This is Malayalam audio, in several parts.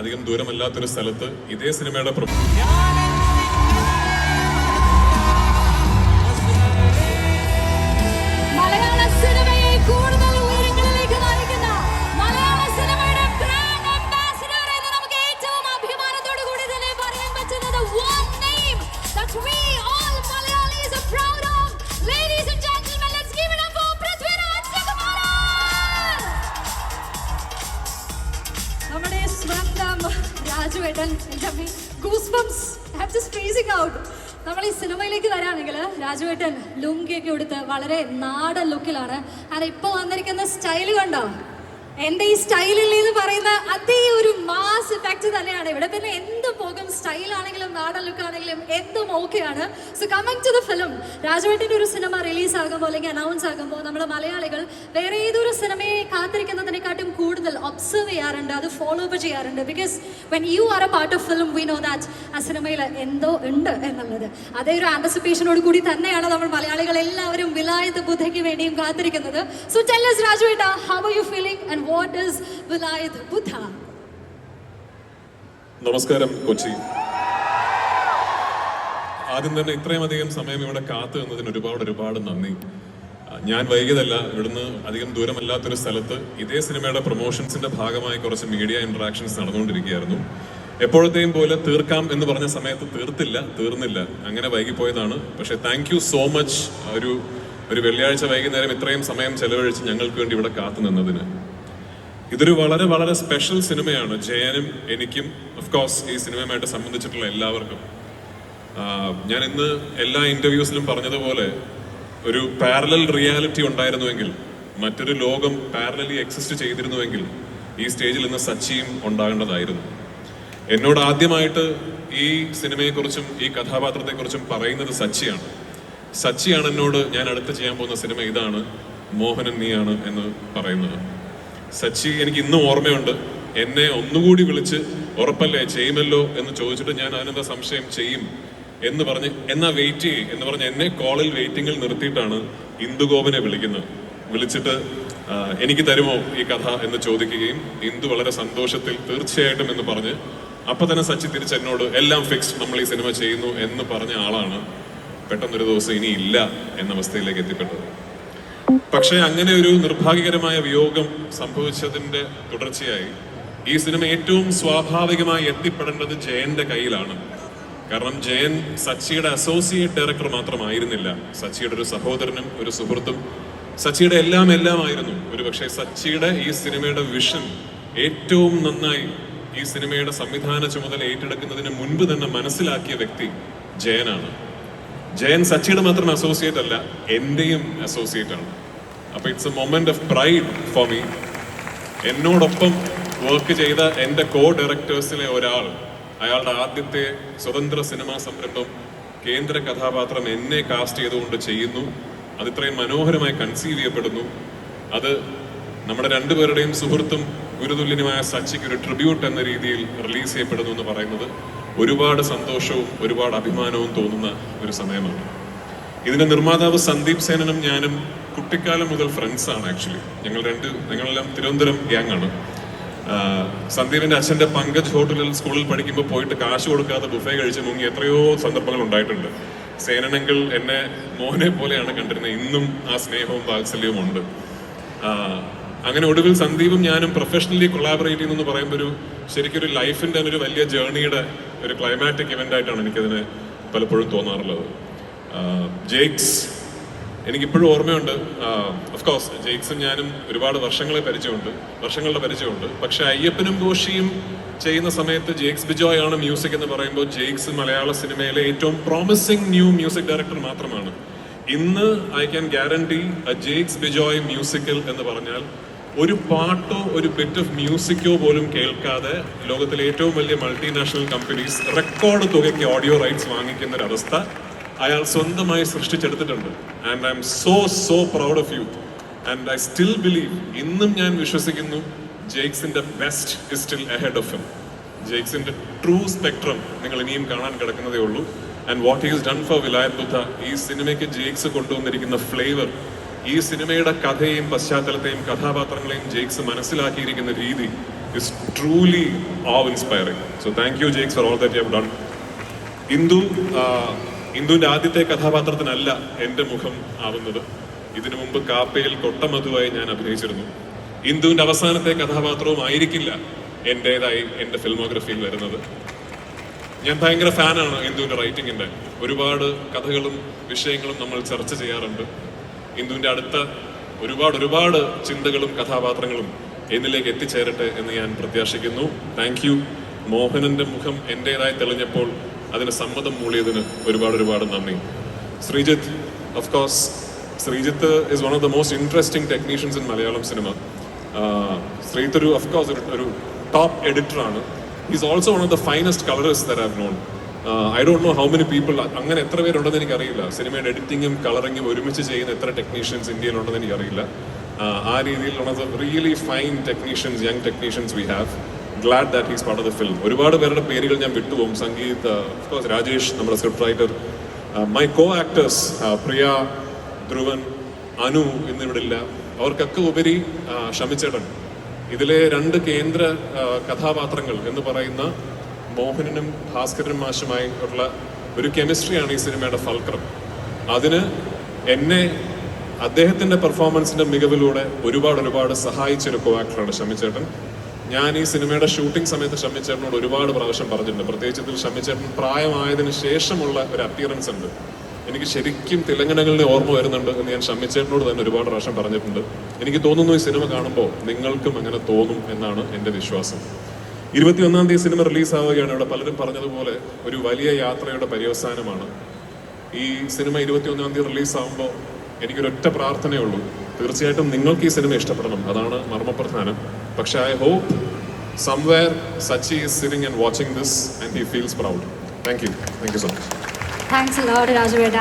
അധികം ദൂരമല്ലാത്തൊരു സ്ഥലത്ത് ഇതേ സിനിമയുടെ രാജുവേട്ടൻ goosebumps I am just freezing out. നമ്മൾ ഈ സിനിമയിലേക്ക് വരാണെങ്കിൽ രാജുവേട്ടൻ ലുങ്കിയൊക്കെ എടുത്ത് വളരെ നാടൻ ലുക്കിലാണ്. അത് ഇപ്പോൾ വന്നിരിക്കുന്ന സ്റ്റൈൽ കണ്ടോ? എൻ്റെ ഈ സ്റ്റൈലിൽ എന്ന് പറയുന്ന അതേ ഒരു മാസ് ഇഫക്റ്റ് തന്നെയാണ്. ഇവിടെ പിന്നെ എന്ത് പോകും, സ്റ്റൈലാണെങ്കിലും നാടൻ ലുക്കാണെങ്കിലും എന്തും ഓക്കെയാണ്. So coming to the film, രാജുവേട്ടൻ്റെ ഒരു സിനിമ റിലീസ് ആകുമ്പോൾ അല്ലെങ്കിൽ അനൗൺസ് ആകുമ്പോൾ നമ്മൾ മലയാളികൾ വേറെ ഏതൊരു സിനിമയെ കാത്തിരിക്കുന്നതിനെക്കാട്ടും കൂടുതൽ ഒബ്സർവ് ചെയ്യാറുണ്ട്, അത് ഫോളോ അപ്പ് ചെയ്യാറുണ്ട്. Because when you are A part of film we know that ആ സിനിമയിൽ എന്തോ ഉണ്ട് എന്നുള്ളത്. അതേ ഒരു ആന്റിസിപ്പേഷനോട് കൂടി തന്നെയാണ് നമ്മൾ മലയാളികൾ എല്ലാവരും വിലായത്ത് ബുദ്ധയ്ക്ക് വേണ്ടിയും കാത്തിരിക്കുന്നത്. So tell us രാജുവേട്ട, how are you feeling and what is Vilayath ബുദ്ധ? നമസ്കാരം കൊച്ചി. ആദ്യം തന്നെ ഇത്രയും അധികം സമയം ഇവിടെ കാത്തു നിന്നതിന് ഒരുപാട് നന്ദി. ഞാൻ വൈകിയതല്ല, ഇവിടുന്ന് അധികം ദൂരമല്ലാത്തൊരു സ്ഥലത്ത് ഇതേ സിനിമയുടെ പ്രൊമോഷൻസിന്റെ ഭാഗമായി കുറച്ച് മീഡിയ ഇന്ററാക്ഷൻസ് നടന്നുകൊണ്ടിരിക്കുകയായിരുന്നു. എപ്പോഴത്തെയും പോലെ തീർക്കാം എന്ന് പറഞ്ഞ സമയത്ത് തീർന്നില്ല, അങ്ങനെ വൈകിപ്പോയതാണ്. പക്ഷെ താങ്ക് യു സോ മച്ച്, ഒരു വെള്ളിയാഴ്ച വൈകുന്നേരം ഇത്രയും സമയം ചെലവഴിച്ച് ഞങ്ങൾക്ക് വേണ്ടി ഇവിടെ കാത്തു നിന്നതിന്. ഇതൊരു വളരെ സ്പെഷ്യൽ സിനിമയാണ് ജയനും എനിക്കും, ഓഫ് കോഴ്സ് ഈ സിനിമയുമായിട്ട് സംബന്ധിച്ചിട്ടുള്ള എല്ലാവർക്കും. ഞാൻ ഇന്ന് എല്ലാ ഇന്റർവ്യൂസിലും പറഞ്ഞതുപോലെ ഒരു പാരലൽ റിയാലിറ്റി ഉണ്ടായിരുന്നുവെങ്കിൽ, മറ്റൊരു ലോകം പാരലലി എക്സിസ്റ്റ് ചെയ്തിരുന്നുവെങ്കിൽ ഈ സ്റ്റേജിൽ ഇന്ന് സച്ചിയും ഉണ്ടാകേണ്ടതായിരുന്നു. എന്നോട് ആദ്യമായിട്ട് ഈ സിനിമയെക്കുറിച്ചും ഈ കഥാപാത്രത്തെക്കുറിച്ചും പറയുന്നത് സച്ചിയാണ് എന്നോട് ഞാൻ അടുത്ത് ചെയ്യാൻ പോകുന്ന സിനിമ ഇതാണ്, മോഹനൻ നീയാണ് എന്ന് പറയുന്നത്. സച്ചി എനിക്ക് ഇന്നും ഓർമ്മയുണ്ട്, എന്നെ ഒന്നുകൂടി വിളിച്ച് ഉറപ്പല്ലേ ചെയ്യുമല്ലോ എന്ന് ചോദിച്ചിട്ട് ഞാൻ അതിനെന്താ സംശയം, ചെയ്യും എന്ന് പറഞ്ഞ് എന്നാ വെയിറ്റ് ചെയ്യ് എന്ന് പറഞ്ഞ് എന്നെ കോളിൽ വെയിറ്റിംഗിൽ നിർത്തിയിട്ടാണ് ഇന്ദുഗോപനെ വിളിച്ചിട്ട് എനിക്ക് തരുമോ ഈ കഥ എന്ന് ചോദിക്കുകയും ഇന്ദു വളരെ സന്തോഷത്തിൽ തീർച്ചയായിട്ടും എന്ന് പറഞ്ഞ് അപ്പൊ തന്നെ സച്ചി തിരിച്ച് എന്നോട് എല്ലാം ഫിക്സ്ഡ്, നമ്മൾ ഈ സിനിമ ചെയ്യുന്നു എന്ന് പറഞ്ഞ ആളാണ് പെട്ടെന്നൊരു ദിവസം ഇനി ഇല്ല എന്ന അവസ്ഥയിലേക്ക് എത്തിപ്പെട്ടത്. പക്ഷെ അങ്ങനെ ഒരു നിർഭാഗ്യകരമായ വിയോഗം സംഭവിച്ചതിന്റെ തുടർച്ചയായി ഈ സിനിമ ഏറ്റവും സ്വാഭാവികമായി എത്തിപ്പെടേണ്ടത് ജയന്റെ കയ്യിലാണ്. കാരണം ജയൻ സച്ചിയുടെ അസോസിയേറ്റ് ഡയറക്ടർ മാത്രമായിരുന്നില്ല, സച്ചിയുടെ ഒരു സഹോദരനും ഒരു സുഹൃത്തും, സച്ചിയുടെ എല്ലാം ആയിരുന്നു. ഒരുപക്ഷെ സച്ചിയുടെ ഈ സിനിമയുടെ വിഷൻ ഏറ്റവും നന്നായി ഈ സിനിമയുടെ സംവിധാന ചുമതല ഏറ്റെടുക്കുന്നതിന് മുൻപ് തന്നെ മനസ്സിലാക്കിയ വ്യക്തി ജയനാണ്. ജയൻ സച്ചിയുടെ മാത്രം അസോസിയേറ്റ് അല്ല, എന്റെയും അസോസിയേറ്റ് ആണ്. അപ്പൊ it's A moment of pride for me. എന്നോടൊപ്പം വർക്ക് ചെയ്ത എന്റെ കോ ഡയറക്ടേഴ്സിലെ ഒരാൾ, അയാളുടെ ആദ്യത്തെ സ്വതന്ത്ര സിനിമാ സംരംഭം, കേന്ദ്ര കഥാപാത്രം എന്നെ കാസ്റ്റ് ചെയ്തുകൊണ്ട് ചെയ്യുന്നു. അത് ഇത്രയും മനോഹരമായി കൺസീവ് ചെയ്യപ്പെടുന്നു. അത് നമ്മുടെ രണ്ടുപേരുടെയും സുഹൃത്തും ഗുരുതുല്യനുമായ സച്ചിക്ക് ഒരു ട്രിബ്യൂട്ട് എന്ന രീതിയിൽ റിലീസ് ചെയ്യപ്പെടുന്നു എന്ന് പറയുന്നത് ഒരുപാട് സന്തോഷവും ഒരുപാട് അഭിമാനവും തോന്നുന്ന ഒരു സമയമാണ്. ഇതിന്റെ നിർമ്മാതാവ് സന്ദീപ് സേനനും ഞാനും കുട്ടിക്കാലം മുതൽ ഫ്രണ്ട്സ് ആണ്. ആക്ച്വലി ഞങ്ങളെല്ലാം തിരുവനന്തപുരം ഗ്യാങ് ആണ്. സന്ദീപിന്റെ അച്ഛന്റെ പങ്കജ് ഹോട്ടലിൽ സ്കൂളിൽ പഠിക്കുമ്പോൾ പോയിട്ട് കാശ് കൊടുക്കാതെ ബുഫേ കഴിച്ച് മുങ്ങി എത്രയോ സന്ദർഭങ്ങൾ ഉണ്ടായിട്ടുണ്ട്. സേനനെങ്കിൽ എന്നെ മോനെ പോലെയാണ് കണ്ടിരുന്നത്. ഇന്നും ആ സ്നേഹവും വാത്സല്യവും ഉണ്ട്. അങ്ങനെ ഒടുവിൽ സന്ദീപും ഞാനും പ്രൊഫഷണലി കൊളാബറേറ്റ് ചെയ്യുന്നു എന്ന് പറയുമ്പോൾ ശരിക്കും ഒരു ലൈഫിന്റെ ഒരു വലിയ ജേർണിയുടെ ഒരു ക്ലൈമാറ്റിക് ഇവന്റ് ആയിട്ടാണ് എനിക്കതിന് പലപ്പോഴും തോന്നാറുള്ളത്. ജെയ്ക്സ് എനിക്കിപ്പോഴും ഓർമ്മയുണ്ട്. ഓഫ് കോഴ്സ് ജെയ്ക്സും ഞാനും ഒരുപാട് വർഷങ്ങളുടെ പരിചയമുണ്ട്. പക്ഷെ അയ്യപ്പനും ഘോഷിയും ചെയ്യുന്ന സമയത്ത് ജെയ്ക്സ് ബിജോയ് ആണ് മ്യൂസിക് എന്ന് പറയുമ്പോൾ ജെയ്ക്സ് മലയാള സിനിമയിലെ ഏറ്റവും പ്രോമിസിംഗ് ന്യൂ മ്യൂസിക് ഡയറക്ടർ മാത്രമാണ്. ഇന്ന് I can guarantee Jakes Bijoy musical എന്ന് പറഞ്ഞാൽ ഒരു പാട്ടോ ഒരു ബിറ്റ് ഓഫ് മ്യൂസിക്കോ പോലും കേൾക്കാതെ ലോകത്തിലെ ഏറ്റവും വലിയ മൾട്ടിനാഷണൽ കമ്പനീസ് റെക്കോർഡ് തുകയ്ക്ക് ഓഡിയോ റൈറ്റ്സ് വാങ്ങിക്കുന്ന ഒരവസ്ഥ അയാൾ സ്വന്തമായി സൃഷ്ടിച്ചെടുത്തിട്ടുണ്ട്. And I am so proud of you. And I still believe, ഇന്നും ഞാൻ വിശ്വസിക്കുന്നു, ജെയ്ക്സിന്റെ best is still ahead of him. ജെയ്ക്സിന്റെ ട്രൂ സ്പെക്ട്രം നിങ്ങൾ ഇനിയും കാണാൻ കിടക്കുന്നതേ ഉള്ളൂ. And what he is done for Vilayath Buddha, ഈ സിനിമയ്ക്ക് ജെയ്ക്സ് കൊണ്ടുവന്നിരിക്കുന്ന ഫ്ലേവർ, ഈ സിനിമയുടെ കഥയെയും പശ്ചാത്തലത്തെയും കഥാപാത്രങ്ങളെയും ജെയ്ക്സ് മനസ്സിലാക്കിയിരിക്കുന്ന രീതി, is truly awe-inspiring. So thank you, Jakes, for all that you have done. ഇന്ദുവിന്റെ ആദ്യത്തെ കഥാപാത്രത്തിനല്ല എൻ്റെ മുഖം ആവുന്നത്. ഇതിനു മുമ്പ് കാപ്പയിൽ കൊട്ടമധുവായി ഞാൻ അഭിനയിച്ചിരുന്നു. ഇന്ദുവിന്റെ അവസാനത്തെ കഥാപാത്രവും ആയിരിക്കില്ല എൻ്റെതായി എൻ്റെ ഫിൽമോഗ്രഫിയിൽ വരുന്നത്. ഞാൻ ഭയങ്കര ഫാനാണ് ഇന്ദുവിന്റെ റൈറ്റിങ്ങിന്റെ. ഒരുപാട് കഥകളും വിഷയങ്ങളും നമ്മൾ ചർച്ച ചെയ്യാറുണ്ട്. ഇന്ദുവിന്റെ അടുത്ത ഒരുപാട് ചിന്തകളും കഥാപാത്രങ്ങളും എന്നിലേക്ക് എത്തിച്ചേരട്ടെ എന്ന് ഞാൻ പ്രത്യാശിക്കുന്നു. Thank you. മോഹനന്റെ മുഖം എൻ്റെതായി തെളിഞ്ഞപ്പോൾ അതിന് സമ്മതം മൂളിയതിന് ഒരുപാട് നന്ദി. Sreejith, of course, Sreejith is one of the most interesting technicians in Malayalam cinema. Sreejith ഒരു top എഡിറ്ററാണ്. He's also one of the finest colorists that I've known. I don't know how many people, അങ്ങനെ എത്ര പേരുണ്ടെന്ന് എനിക്കറിയില്ല. സിനിമയുടെ എഡിറ്റിങ്ങും കളറിങ്ങും ഒരുമിച്ച് ചെയ്യുന്ന എത്ര ടെക്നീഷ്യൻസ് ഇന്ത്യയിലുണ്ടെന്ന് എനിക്കറിയില്ല. ആ രീതിയിൽ one of the really fine technicians, young technicians we have. Glad that he's part of the film. ഒരുപാട് പേരുടെ പേരുകൾ ഞാൻ വിട്ടുപോകും. സംഗീത്, of course, രാജേഷ്, നമ്മുടെ script writer, my co actors Priya, Dhruvan, Anu എന്നിവിടെ ഇല്ല. അവർക്കൊക്കെ ഉപരി ഷമിച്ചേട്ടൻ. ഇതിലെ 2 കേന്ദ്ര കഥാപാത്രങ്ങൾ എന്ന് പറയുന്ന മോഹനനും ഭാസ്കരനും മാഷുമായി ഉള്ള ഒരു കെമിസ്ട്രിയാണ് ഈ സിനിമയുടെ ഫൽക്രം. അതിന് എന്നെ അദ്ദേഹത്തിന്റെ പെർഫോമൻസിന്റെ മികവിലൂടെ ഒരുപാട് സഹായിച്ചൊരു കോ ആക്ടറാണ് ഷമിച്ചേട്ടൻ. ഞാൻ ഈ സിനിമയുടെ ഷൂട്ടിംഗ് സമയത്ത് ഷമ്മിച്ചേട്ടനോട് ഒരുപാട് പ്രാവശ്യം പറഞ്ഞിട്ടുണ്ട്. പ്രത്യേകിച്ച് ഇതിൽ ഷമ്മിച്ചേട്ടൻ പ്രായമായതിനു ശേഷമുള്ള ഒരു അപ്പിയറൻസ് ഉണ്ട്. എനിക്ക് ശരിക്കും തിലങ്കനകളിലെ ഓർമ്മ വരുന്നുണ്ട് എന്ന് ഞാൻ ഷമ്മിച്ചേട്ടനോട് തന്നെ ഒരുപാട് പ്രാവശ്യം പറഞ്ഞിട്ടുണ്ട്. എനിക്ക് തോന്നുന്നു ഈ സിനിമ കാണുമ്പോൾ നിങ്ങൾക്കും അങ്ങനെ തോന്നും എന്നാണ് എൻ്റെ വിശ്വാസം. 21-ാം തീയതി സിനിമ റിലീസാവുകയാണ്. ഇവിടെ പലരും പറഞ്ഞതുപോലെ ഒരു വലിയ യാത്രയുടെ പര്യവസാനമാണ്. ഈ സിനിമ 21-ാം തീയതി റിലീസാവുമ്പോൾ എനിക്കൊരൊറ്റ പ്രാർത്ഥനയുള്ളൂ. തീർച്ചയായിട്ടും നിങ്ങൾക്ക് ഈ സിനിമ ഇഷ്ടപ്പെടണം, അതാണ് മർമ്മപ്രധാനം. പക്ഷെ I hope somewhere Sachy is sitting and watching this and he feels proud. Thank you so much. Thanks load രാജുവേട്ട.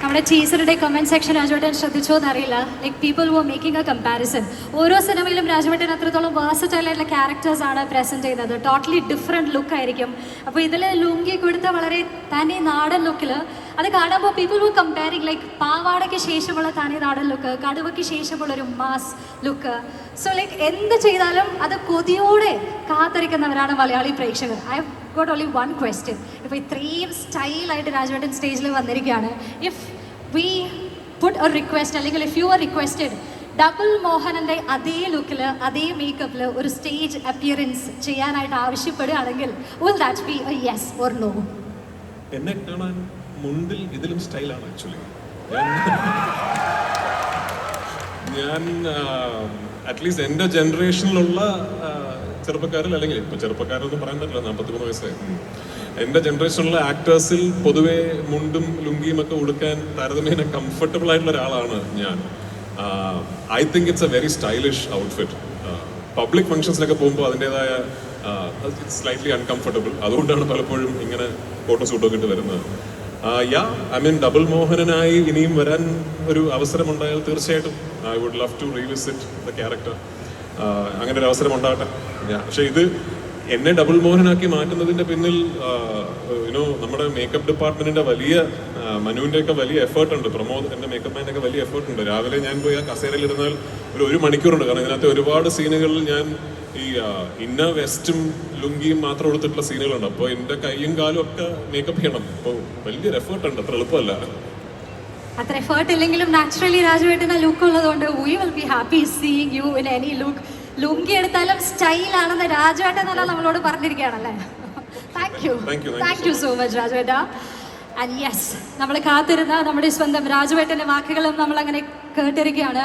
നമ്മുടെ ടീച്ചറുടെ കമന്റ് സെക്ഷൻ രാജുവേട്ടൻ ശ്രദ്ധിച്ചോ എന്നറിയില്ല. Like people were making a comparison. ഓരോ സിനിമയിലും രാജുവേട്ടൻ അത്രത്തോളം വേഴ്സറ്റൈൽ ആയിട്ടുള്ള ക്യാരക്ടേഴ്സ് ആണ് പ്രസന്റ് ചെയ്യുന്നത്. ടോട്ടലി ഡിഫറെൻറ്റ് ലുക്ക് ആയിരിക്കും. അപ്പോൾ ഇതിൽ ലുങ്കി കൊടുത്ത വളരെ തനി നാടൻ ലുക്കിൽ അത് കാണുമ്പോൾ പീപ്പിൾ വർ കമ്പയറിങ് ലൈക്ക് പാവാടയ്ക്ക് ശേഷമുള്ള തനി നാടൻ ലുക്ക്, കടുവയ്ക്ക് ശേഷമുള്ള ഒരു മാസ് ലുക്ക്. സോ ലൈക്ക് എന്ത് ചെയ്താലും അത് കൊതിയോടെ കാത്തിരിക്കുന്നവരാണ് മലയാളി പ്രേക്ഷകർ. I have got only one question. ഇപ്പോൾ ഇത്രയും സ്റ്റൈലായിട്ട് രാജുവേട്ടൻ സ്റ്റേജിൽ വന്നിരിക്കുകയാണ്. If we put a request, അല്ലെങ്കിൽ if you are requested double മോഹനൻ്റെ അതേ ലുക്കിൽ അതേ മേക്കപ്പിൽ ഒരു സ്റ്റേജ് അപ്പിയറൻസ് ചെയ്യാനായിട്ട് ആവശ്യപ്പെടുകയാണെങ്കിൽ will that be a yes or no? എന്നെ കാണാൻ മുണ്ടിൽ ഇതിലും സ്റ്റൈലാണ് ആക്ച്വലി. ഞാൻ അറ്റ്ലീസ്റ്റ് എൻ്റെ ജനറേഷനിലുള്ള ചെറുപ്പക്കാരിൽ, അല്ലെങ്കിൽ ഇപ്പൊ ചെറുപ്പക്കാരൊന്നും പറയാൻ പറ്റില്ല, 43 വയസ്സായി. എൻ്റെ ജനറേഷനിലുള്ള ആക്ടേഴ്സിൽ പൊതുവെ മുണ്ടും ലുങ്കിയും ഒക്കെ ഉടുക്കാൻ താരതമ്യേന കംഫർട്ടബിൾ ആയിട്ടുള്ള ഒരാളാണ് ഞാൻ. I think it's a very stylish outfit. Public ഫംഗ്ഷൻസിലൊക്കെ പോകുമ്പോൾ അതിൻ്റെതായ സ്ലൈറ്റ്ലി അൺകംഫർട്ടബിൾ. അതുകൊണ്ടാണ് പലപ്പോഴും ഇങ്ങനെ ഫോട്ടോ ഷൂട്ടൊക്കെ ഇട്ട് വരുന്നത്. ഐ മീൻ ഡബിൾ മോഹനനായി ഇനിയും വരാൻ ഒരു അവസരമുണ്ടായാൽ തീർച്ചയായിട്ടും I would love to revisit the character. അങ്ങനെ ഒരു അവസരം ഉണ്ടാകട്ടെ. പക്ഷെ ഇത് എന്നെ ഡബിൾ മോഹനാക്കി മാറ്റുന്നതിന്റെ പിന്നിൽ നമ്മുടെ മേക്കപ്പ് ഡിപ്പാർട്ട്മെന്റിന്റെ വലിയ മനുവിന്റെ ഒക്കെ വലിയ എഫേർട്ട് ഉണ്ട്. പ്രമോദ്, എന്റെ മേക്കപ്പ് മാൻ്റെ ഒക്കെ വലിയ എഫേർട്ട് ഉണ്ട്. രാവിലെ ഞാൻ പോയി ആ കസേരയിൽ ഇരുന്നാൽ ഒരു മണിക്കൂറുണ്ട്. കാരണം ഇതിനകത്ത് ഒരുപാട് സീനുകളിൽ ഞാൻ ഈ ഇന്നർ വെസ്റ്റും ലുങ്കിയും മാത്രം എടുത്തിട്ടുള്ള സീനുകളുണ്ട്. അപ്പോൾ എൻ്റെ കൈയും കാലും ഒക്കെ മേക്കപ്പ് ചെയ്യണം. അപ്പോൾ വലിയൊരു എഫേർട്ട് ഉണ്ട്, അത്ര എളുപ്പമല്ല. അത്ര എഫേർട്ട് ഇല്ലെങ്കിലും നാച്ചുറലി രാജുവേട്ടൻ്റെ ലുക്ക് ഉള്ളതുകൊണ്ട് we will be happy seeing you in any look. Lungi എടുത്താലും സ്റ്റൈലാണെന്ന് രാജുവേട്ടൻ തന്നെ നമ്മളോട് പറഞ്ഞിരിക്കുകയാണല്ലേ. താങ്ക് യു സോ മച്ച് രാജുവേട്ട. ആൻഡ് യെസ്, നമ്മൾ കാത്തിരുന്ന നമ്മുടെ സ്വന്തം രാജുവേട്ടൻ്റെ വാക്കുകളും നമ്മൾ അങ്ങനെ കേട്ടിരിക്കുകയാണ്.